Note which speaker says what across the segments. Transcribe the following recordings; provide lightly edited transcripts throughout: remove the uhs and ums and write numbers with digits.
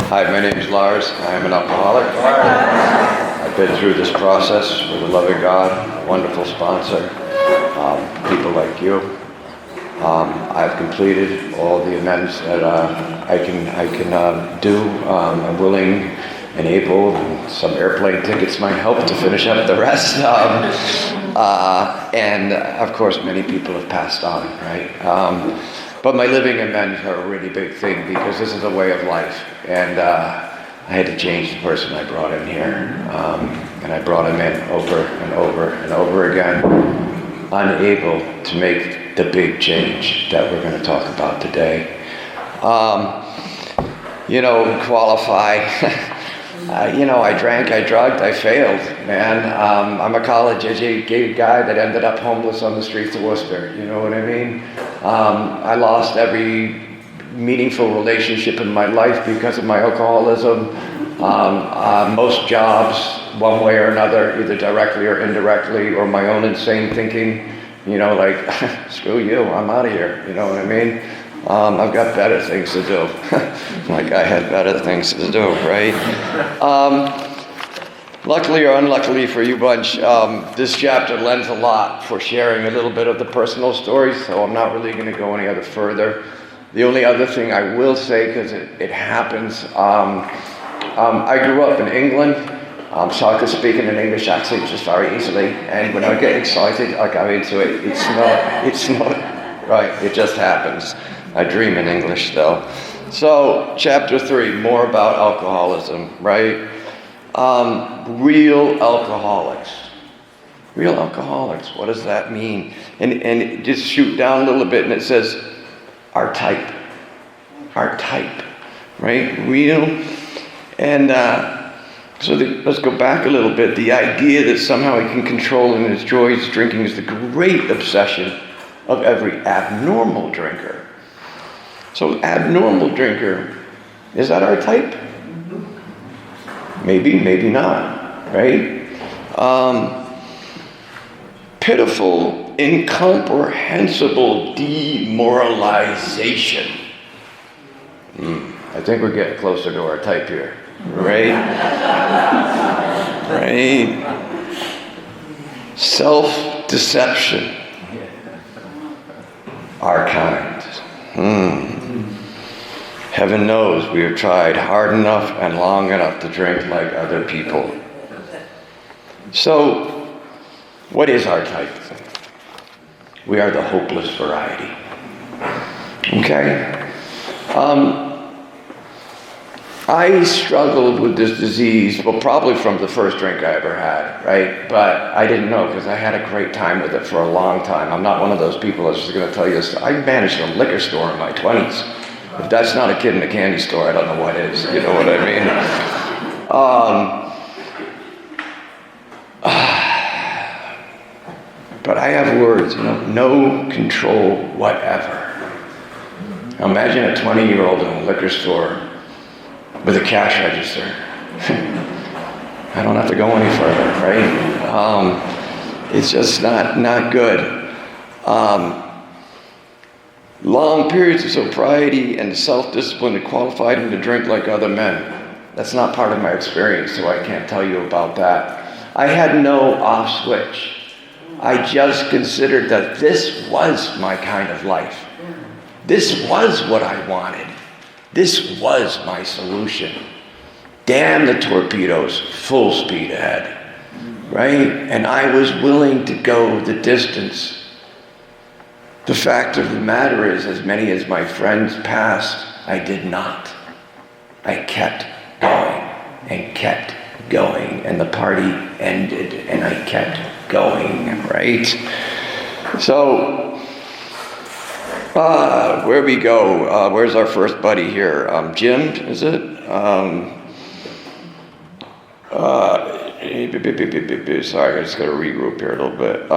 Speaker 1: Hi, my name is Lars. I am an alcoholic. I've been through this process with a loving God, a wonderful sponsor, people like you. I've completed all the amends that I can do. I'm willing and able, and some airplane tickets might help to finish up the rest. And of course, many people have passed on, right? But my living amends are a really big thing because this is a way of life. And I had to change the person I brought in here. And I brought him in over and over and over again, unable to make the big change that we're going to talk about today. Qualify. I drank, I drugged, I failed, man. I'm a college-educated guy that ended up homeless on the streets of Worcester, you know what I mean? I lost every meaningful relationship in my life because of my alcoholism. Most jobs, one way or another, either directly or indirectly, or my own insane thinking, screw you, I'm out of here, you know what I mean? I've got better things to do. Like I had better things to do, right? Luckily or unluckily for you bunch, this chapter lends a lot for sharing a little bit of the personal story, so I'm not really going to go any other further. The only other thing I will say, because it happens, I grew up in England, so I could speak in an English accent just very easily, and when I get excited, I go into it. It's not, right, it just happens. I dream in English though. So, chapter 3, more about alcoholism, right? Real alcoholics. Real alcoholics, what does that mean? And just shoot down a little bit and it says, our type, right? Real. And let's go back a little bit. The idea that somehow he can control in his joys drinking is the great obsession of every abnormal drinker. So abnormal drinker, is that our type? Maybe, maybe not, right? Pitiful, incomprehensible demoralization. I think we're getting closer to our type here, right? Right? Self-deception. Our kind. Heaven knows we have tried hard enough and long enough to drink like other people. So, what is our type? We are the hopeless variety. Okay? I struggled with this disease, well, probably from the first drink I ever had, right? But I didn't know because I had a great time with it for a long time. I'm not one of those people that's just going to tell you this. I managed a liquor store in my 20s. If that's not a kid in a candy store, I don't know what is. You know what I mean? But I have words, no control whatever. Now imagine a 20-year-old in a liquor store with a cash register. I don't have to go any further, right? It's just not good. Long periods of sobriety and self-discipline that qualified him to drink like other men. That's not part of my experience, so I can't tell you about that. I had no off switch. I just considered that this was my kind of life. This was what I wanted. This was my solution. Damn the torpedoes, full speed ahead, right? And I was willing to go the distance. The fact of the matter is, as many as my friends passed, I did not. I kept going and kept going, and the party ended, and I kept going, right? So, where we go? Where's our first buddy here? Jim, is it? Sorry, I just got to regroup here a little bit.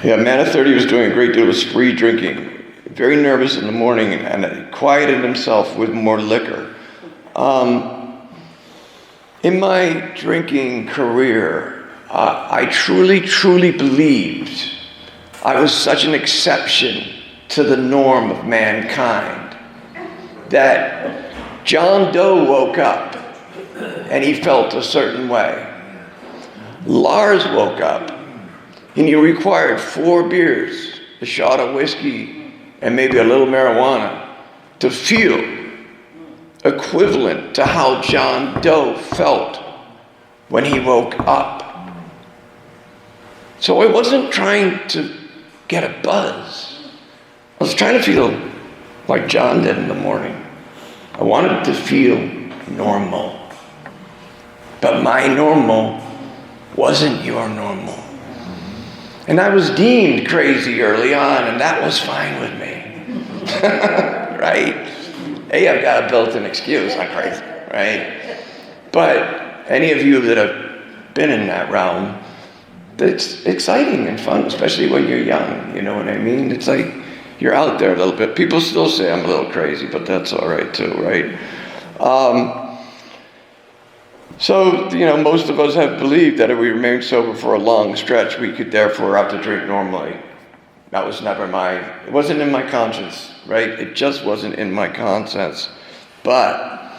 Speaker 1: Man of 30 was doing a great deal of spree drinking. Very nervous in the morning and quieted himself with more liquor. In my drinking career, I truly believed I was such an exception to the norm of mankind that John Doe woke up and he felt a certain way. Lars woke up and he required 4 beers, a shot of whiskey, and maybe a little marijuana to feel equivalent to how John Doe felt when he woke up. So I wasn't trying to get a buzz. I was trying to feel like John did in the morning. I wanted to feel normal. But my normal wasn't your normal. And I was deemed crazy early on, and that was fine with me. Right? Hey, I've got a built-in excuse. I'm crazy, right? But any of you that have been in that realm, it's exciting and fun, especially when you're young. You know what I mean? It's like you're out there a little bit. People still say I'm a little crazy, but that's all right too, right? So, most of us have believed that if we remained sober for a long stretch, we could therefore have to drink normally. That was never it wasn't in my conscience, right? It just wasn't in my conscience. But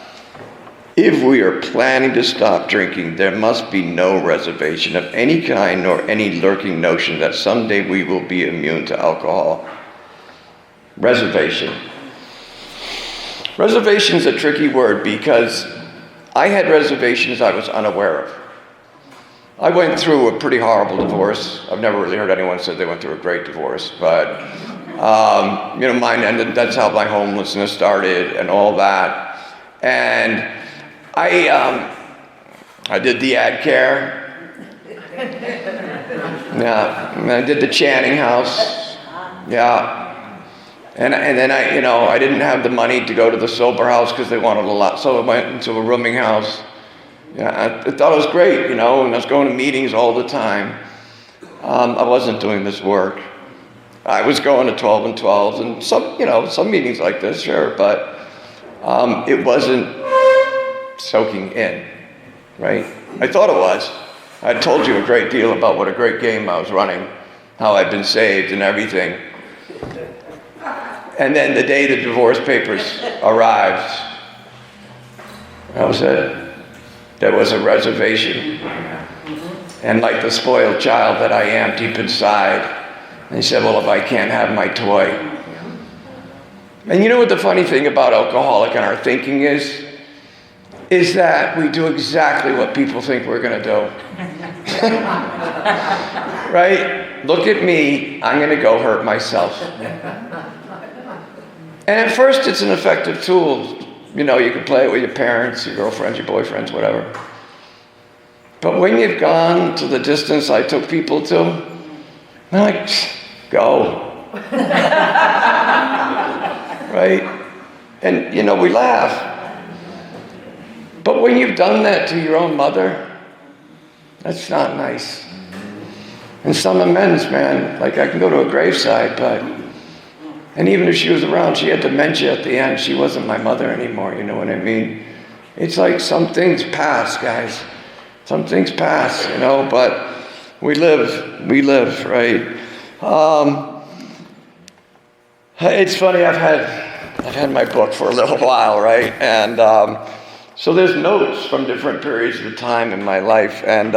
Speaker 1: if we are planning to stop drinking, there must be no reservation of any kind nor any lurking notion that someday we will be immune to alcohol. Reservation. Reservation is a tricky word because I had reservations I was unaware of. I went through a pretty horrible divorce. I've never really heard anyone say they went through a great divorce, but mine ended. That's how my homelessness started and all that. And I did the ad care. Yeah, and I did the Channing house. Yeah. And then I didn't have the money to go to the sober house because they wanted a lot. So I went into a rooming house. Yeah, I thought it was great, and I was going to meetings all the time. I wasn't doing this work. I was going to 12 and 12s and some meetings like this, sure, but it wasn't soaking in, right? I thought it was. I told you a great deal about what a great game I was running, how I'd been saved and everything. And then the day the divorce papers arrived, that was it. There was a reservation. And like the spoiled child that I am deep inside, he said, well, if I can't have my toy. And you know what the funny thing about alcoholic and our thinking is that we do exactly what people think we're going to do. Right? Look at me, I'm going to go hurt myself. And at first it's an effective tool. You can play it with your parents, your girlfriends, your boyfriends, whatever. But when you've gone to the distance I took people to, they're like, go. Right? And, we laugh. But when you've done that to your own mother, that's not nice. And some amends, man, like I can go to a graveside, and even if she was around, she had dementia at the end. She wasn't my mother anymore, you know what I mean? It's like some things pass, guys. Some things pass, but we live, right? It's funny, I've had my book for a little while, right? And so there's notes from different periods of time in my life. And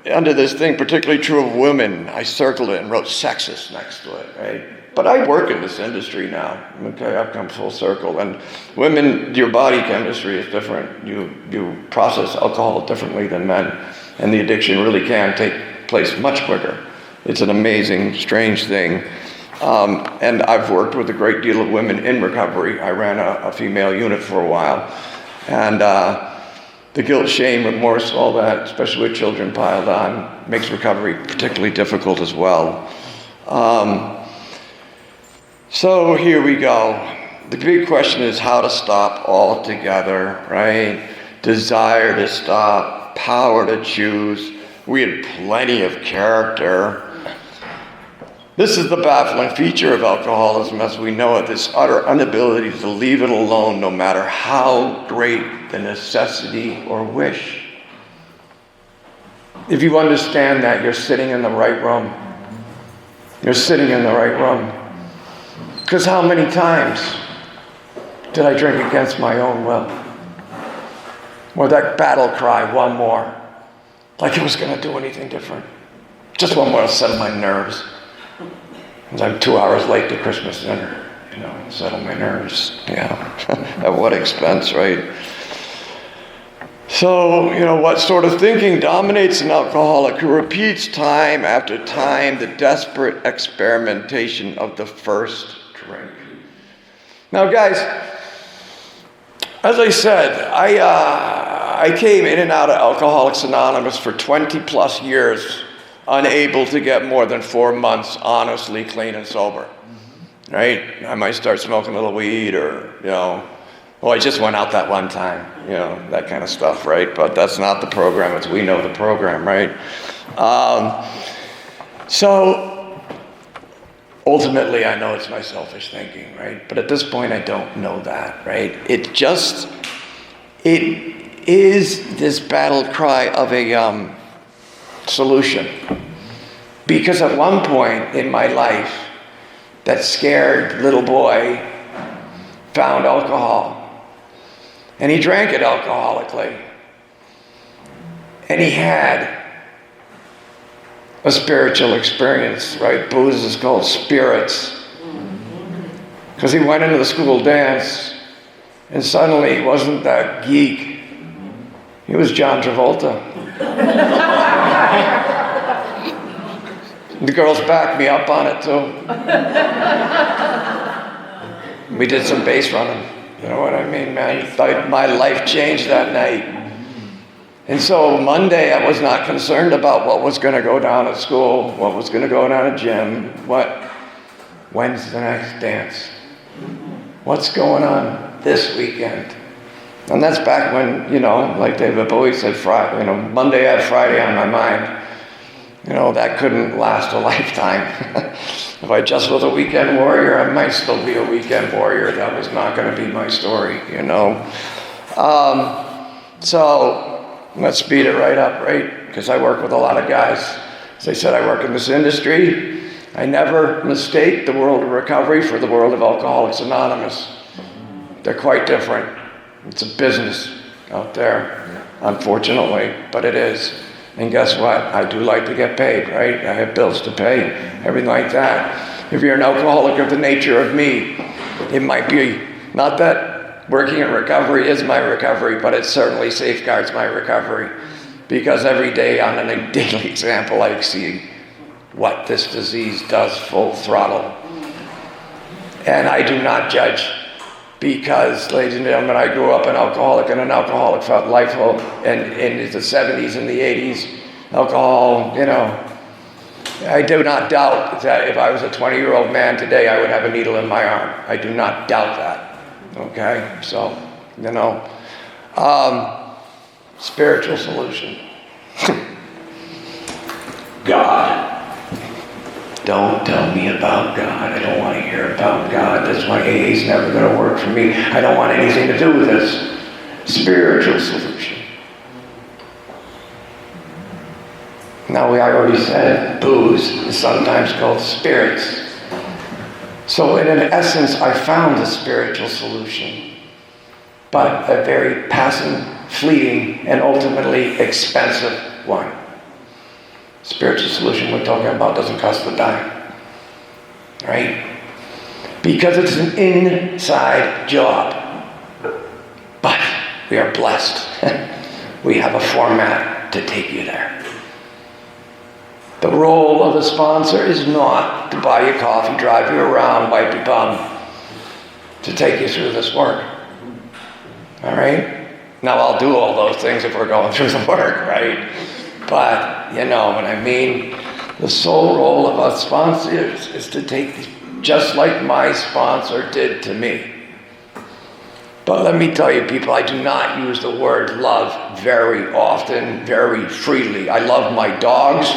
Speaker 1: under this thing, particularly true of women, I circled it and wrote sexist next to it, right? But I work in this industry now. Okay, I've come full circle. And women, your body chemistry is different. You process alcohol differently than men. And the addiction really can take place much quicker. It's an amazing, strange thing. And I've worked with a great deal of women in recovery. I ran a female unit for a while. And the guilt, shame, remorse, all that, especially with children piled on, makes recovery particularly difficult as well. So here we go. The big question is how to stop altogether, right? Desire to stop, power to choose. We had plenty of character. This is the baffling feature of alcoholism as we know it, this utter inability to leave it alone no matter how great the necessity or wish. If you understand that, you're sitting in the right room. You're sitting in the right room. Because how many times did I drink against my own will? Or that battle cry, one more, like it was going to do anything different. Just one more to settle my nerves. Because I'm 2 hours late to Christmas dinner. Settle my nerves. At what expense, right? So, what sort of thinking dominates an alcoholic who repeats time after time the desperate experimentation of the first drink? Now, guys, as I said, I came in and out of Alcoholics Anonymous for 20 plus years, unable to get more than 4 months honestly clean and sober. Right? I might start smoking a little weed or, I just went out that one time, that kind of stuff, right? But that's not the program, as we know the program, right? So ultimately, I know it's my selfish thinking, right? But at this point, I don't know that, right? It is this battle cry of a solution. Because at one point in my life, that scared little boy found alcohol. And he drank it alcoholically. And he had a spiritual experience, right? Booze is called spirits. Because he went into the school dance, and suddenly he wasn't that geek. He was John Travolta. The girls backed me up on it too. We did some bass running. You know what I mean, man? My life changed that night. And so Monday I was not concerned about what was going to go down at school, what was going to go down at gym, when's the next dance? What's going on this weekend? And that's back when, like David Bowie said, Monday I had Friday on my mind. That couldn't last a lifetime. If I just was a weekend warrior, I might still be a weekend warrior. That was not going to be my story, So let's speed it right up, right? Because I work with a lot of guys. As I said, I work in this industry. I never mistake the world of recovery for the world of Alcoholics Anonymous. They're quite different. It's a business out there, unfortunately, but it is. And guess what? I do like to get paid, right? I have bills to pay, everything like that. If you're an alcoholic of the nature of me, it might be, not that working in recovery is my recovery, but it certainly safeguards my recovery. Because every day on a daily example, I see what this disease does full throttle. And I do not judge. Because, ladies and gentlemen, I grew up an alcoholic and an alcoholic life, and in the 70s and the 80s, alcohol, I do not doubt that if I was a 20-year-old man today, I would have a needle in my arm. I do not doubt that, okay? So, spiritual solution. God. Don't tell me about God. I don't want to hear about God. That's why AA is never going to work for me. I don't want anything to do with this. Spiritual solution. Now, I already said booze is sometimes called spirits. So in essence, I found the spiritual solution, but a very passing, fleeting, and ultimately expensive one. Spiritual solution we're talking about doesn't cost a dime, right? Because it's an inside job. But we are blessed. We have a format to take you there. The role of the sponsor is not to buy you coffee, drive you around, wipe your bum, to take you through this work. All right? Now, I'll do all those things if we're going through the work, right? But, you know what I mean? The sole role of a sponsor is to take, just like my sponsor did to me. But let me tell you, people, I do not use the word love very often, very freely. I love my dogs,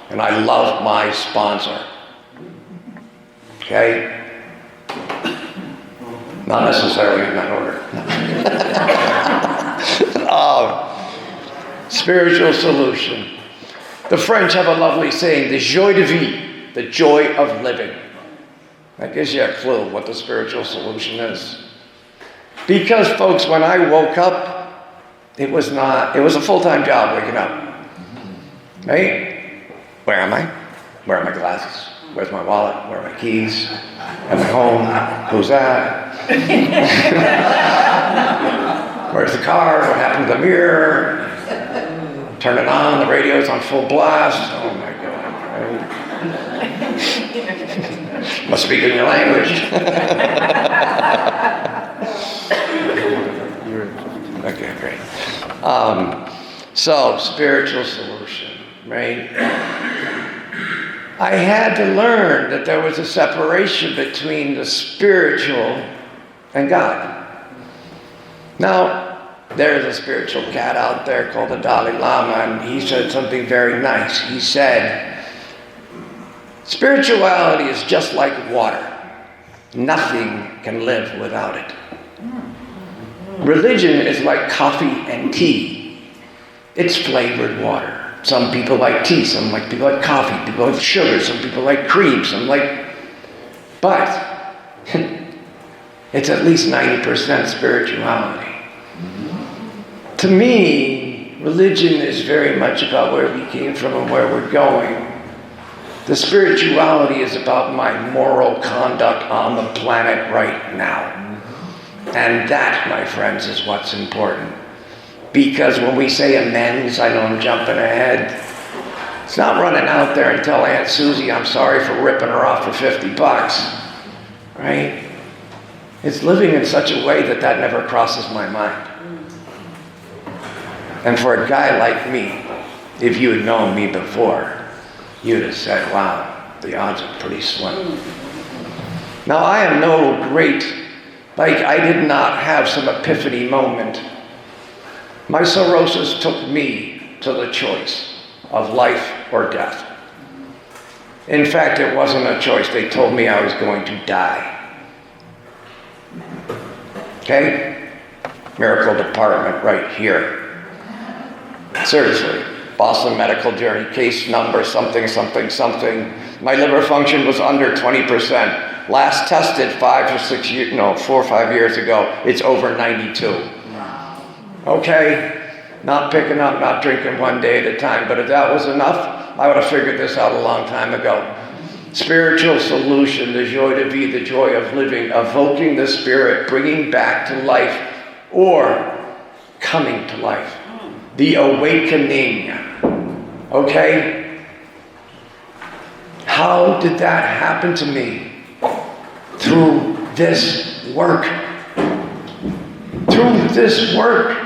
Speaker 1: and I love my sponsor. Okay? Not necessarily in that order. Spiritual solution. The French have a lovely saying, the joie de vivre, the joy of living. That gives you a clue what the spiritual solution is. Because, folks, when I woke up, it was a full-time job waking up. Right? Where am I? Where are my glasses? Where's my wallet? Where are my keys? Am I home? Who's that? Where's the car? What happened to the mirror? Turn it on, the radio's on full blast. Oh my God. Right? Must speak in your language. Okay, great. So, spiritual solution, right? I had to learn that there was a separation between the spiritual and God. Now, there's a spiritual cat out there called the Dalai Lama, and he said something very nice. He said, spirituality is just like water. Nothing can live without it. Religion is like coffee and tea. It's flavored water. Some people like tea, some people like coffee, people like sugar, some people like cream, but it's at least 90% spirituality. To me, religion is very much about where we came from and where we're going. The spirituality is about my moral conduct on the planet right now. And that, my friends, is what's important. Because when we say amends, I know I'm jumping ahead, it's not running out there and tell Aunt Susie I'm sorry for ripping her off for $50, right? It's living in such a way that never crosses my mind. And for a guy like me, if you had known me before, you'd have said, wow, the odds are pretty slim. Now, I am no great, I did not have some epiphany moment. My cirrhosis took me to the choice of life or death. In fact, it wasn't a choice. They told me I was going to die. Okay? Miracle department right here. Seriously. Boston Medical Journey, case number something. My liver function was under 20%. Last tested 4 or 5 years ago, it's over 92. Okay, not picking up, not drinking one day at a time, but if that was enough, I would have figured this out a long time ago. Spiritual solution, the joy de vie, the joy of living, evoking the Spirit, bringing back to life, or coming to life. The awakening. Okay? How did that happen to me? Through this work. Through this work.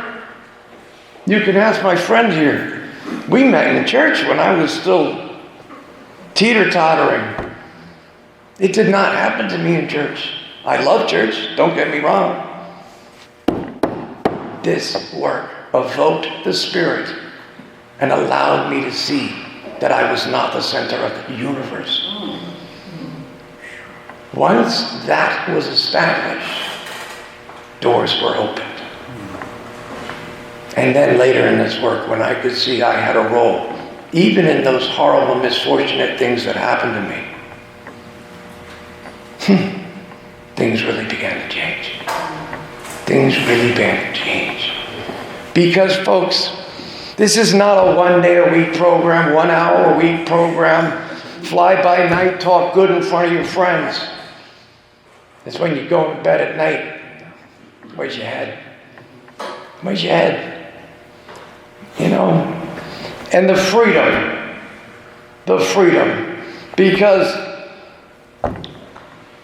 Speaker 1: You can ask my friend here. We met in church when I was still teeter-tottering. It did not happen to me in church. I love church, don't get me wrong. This work evoked the Spirit and allowed me to see that I was not the center of the universe. Once that was established, doors were opened. And then later in this work, when I could see I had a role, even in those horrible, misfortunate things that happened to me, things really began to change. Things really began to change. Because, folks, this is not a one-day-a-week program, 1 hour a week program, fly-by-night talk good in front of your friends. It's when you go to bed at night. Where's your head? Where's your head? You know? And the freedom. Because,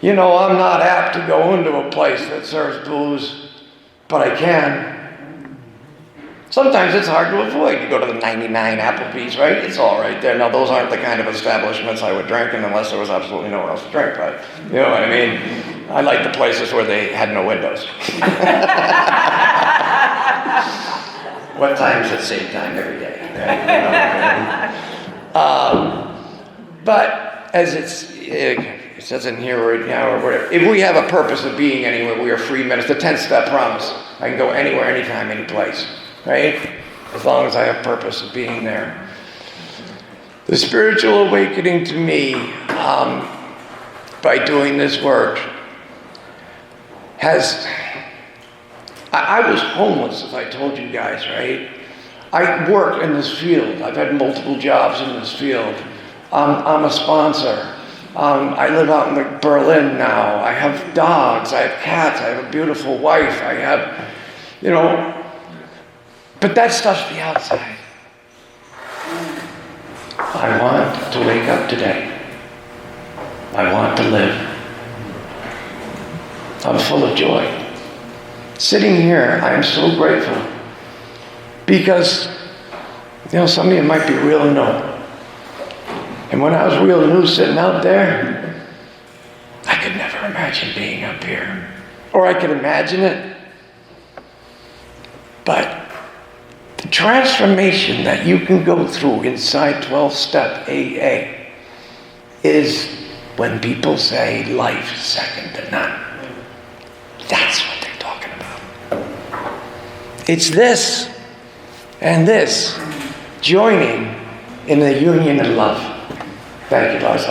Speaker 1: I'm not apt to go into a place that serves booze, but I can. Sometimes it's hard to avoid. You go to the 99 Applebee's, right? It's all right there. Now, those aren't the kind of establishments I would drink in unless there was absolutely no one else to drink, but you know what I mean? I like the places where they had no windows. What time is it? Same time every day. Right? But as it says in here right now, or whatever, if we have a purpose of being anywhere, we are free men. It's the 10-step promise. I can go anywhere, anytime, any place. Right? As long as I have purpose of being there. The spiritual awakening to me, by doing this work, has I was homeless, as I told you guys, right? I work in this field. I've had multiple jobs in this field. I'm a sponsor. I live out in Berlin now. I have dogs. I have cats. I have a beautiful wife. I have, but that stuff's the outside. I want to wake up today. I want to live. I'm full of joy. Sitting here, I am so grateful because, some of you might be real new. And when I was real new sitting out there, I could never imagine being up here. Or I could imagine it. But the transformation that you can go through inside 12-step AA is when people say life is second to none. That's what they're talking about. It's this and this joining in the union of love. Thank you, Lars.